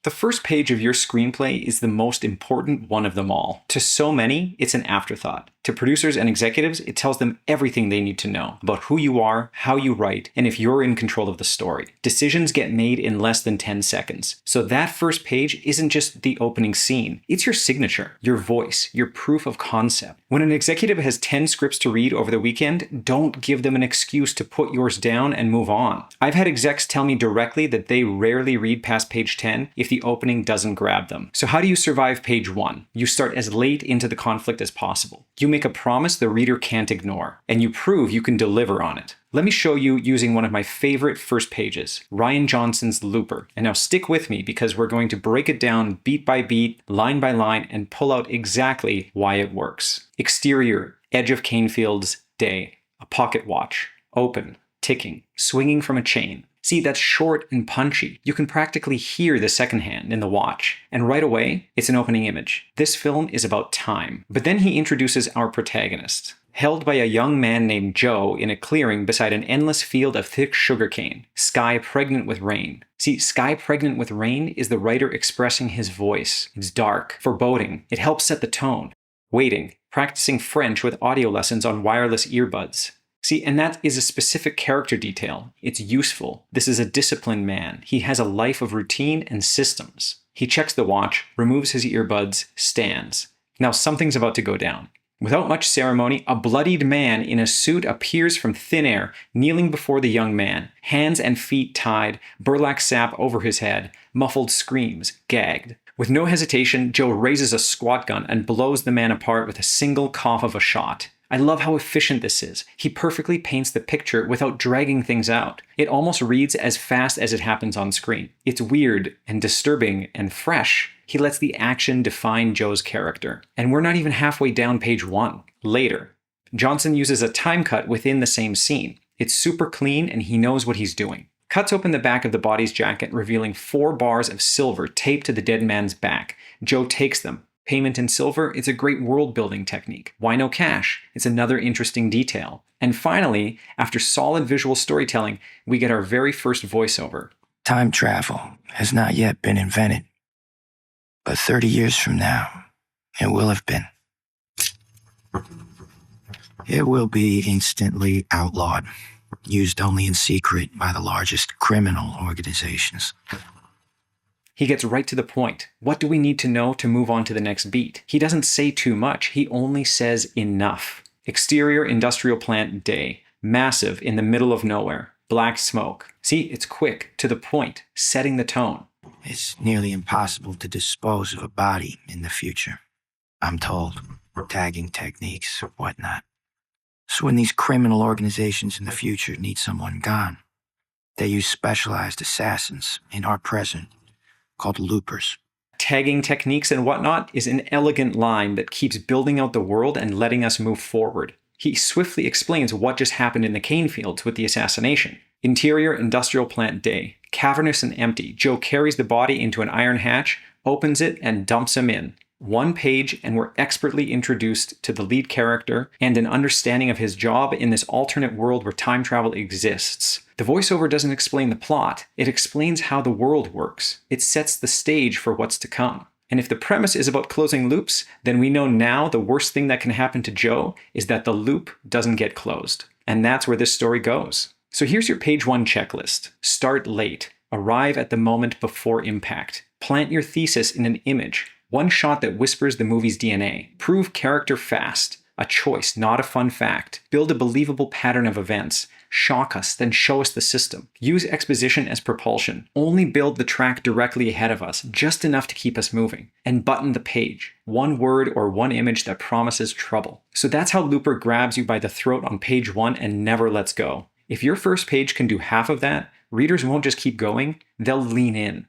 The first page of your screenplay is the most important one of them all. To so many, it's an afterthought. To producers and executives, it tells them everything they need to know about who you are, how you write, and if you're in control of the story. Decisions get made in less than 10 seconds. So that first page isn't just the opening scene. It's your signature, your voice, your proof of concept. When an executive has 10 scripts to read over the weekend, don't give them an excuse to put yours down and move on. I've had execs tell me directly that they rarely read past page 10 if the opening doesn't grab them. So how do you survive page 1? You start as late into the conflict as possible. You make a promise the reader can't ignore, and you prove you can deliver on it. Let me show you using one of my favorite first pages, Rian Johnson's Looper. And now stick with me because we're going to break it down beat by beat, line by line, and pull out exactly why it works. Exterior, edge of cane fields, day. A pocket watch. Open, ticking, swinging from a chain. See, that's short and punchy. You can practically hear the second hand in the watch. And right away, it's an opening image. This film is about time. But then he introduces our protagonist. Held by a young man named Joe in a clearing beside an endless field of thick sugarcane. Sky pregnant with rain. See, sky pregnant with rain is the writer expressing his voice. It's dark, foreboding. It helps set the tone. Waiting, practicing French with audio lessons on wireless earbuds. See, and that is a specific character detail. It's useful. This is a disciplined man. He has a life of routine and systems. He checks the watch, removes his earbuds, stands. Now something's about to go down. Without much ceremony, a bloodied man in a suit appears from thin air, kneeling before the young man, hands and feet tied, burlap sap over his head, muffled screams, gagged. With no hesitation, Joe raises a squat gun and blows the man apart with a single cough of a shot. I love how efficient this is. He perfectly paints the picture without dragging things out. It almost reads as fast as it happens on screen. It's weird and disturbing and fresh. He lets the action define Joe's character. And we're not even halfway down page 1. Later, Johnson uses a time cut within the same scene. It's super clean and he knows what he's doing. Cuts open the back of the body's jacket, revealing 4 bars of silver taped to the dead man's back. Joe takes them. Payment in silver, it's a great world-building technique. Why no cash? It's another interesting detail. And finally, after solid visual storytelling, we get our very first voiceover. Time travel has not yet been invented, but 30 years from now, it will have been. It will be instantly outlawed, used only in secret by the largest criminal organizations. He gets right to the point. What do we need to know to move on to the next beat? He doesn't say too much. He only says enough. Exterior industrial plant day. Massive in the middle of nowhere. Black smoke. See, it's quick, to the point, setting the tone. It's nearly impossible to dispose of a body in the future, I'm told. Tagging techniques or whatnot. So when these criminal organizations in the future need someone gone, they use specialized assassins in our present called loopers. Tagging techniques and whatnot is an elegant line that keeps building out the world and letting us move forward. He swiftly explains what just happened in the cane fields with the assassination. Interior industrial plant day. Cavernous and empty. Joe carries the body into an iron hatch, opens it, and dumps him in. 1 page and we're expertly introduced to the lead character and an understanding of his job in this alternate world where time travel exists. The voiceover doesn't explain the plot, it explains how the world works. It sets the stage for what's to come. And if the premise is about closing loops, then we know now the worst thing that can happen to Joe is that the loop doesn't get closed. And that's where this story goes. So here's your page 1 checklist. Start late. Arrive at the moment before impact. Plant your thesis in an image. 1 shot that whispers the movie's DNA. Prove character fast. A choice, not a fun fact. Build a believable pattern of events. Shock us, then show us the system. Use exposition as propulsion. Only build the track directly ahead of us, just enough to keep us moving. And button the page. 1 word or 1 image that promises trouble. So that's how Looper grabs you by the throat on page 1 and never lets go. If your first page can do half of that, readers won't just keep going, they'll lean in.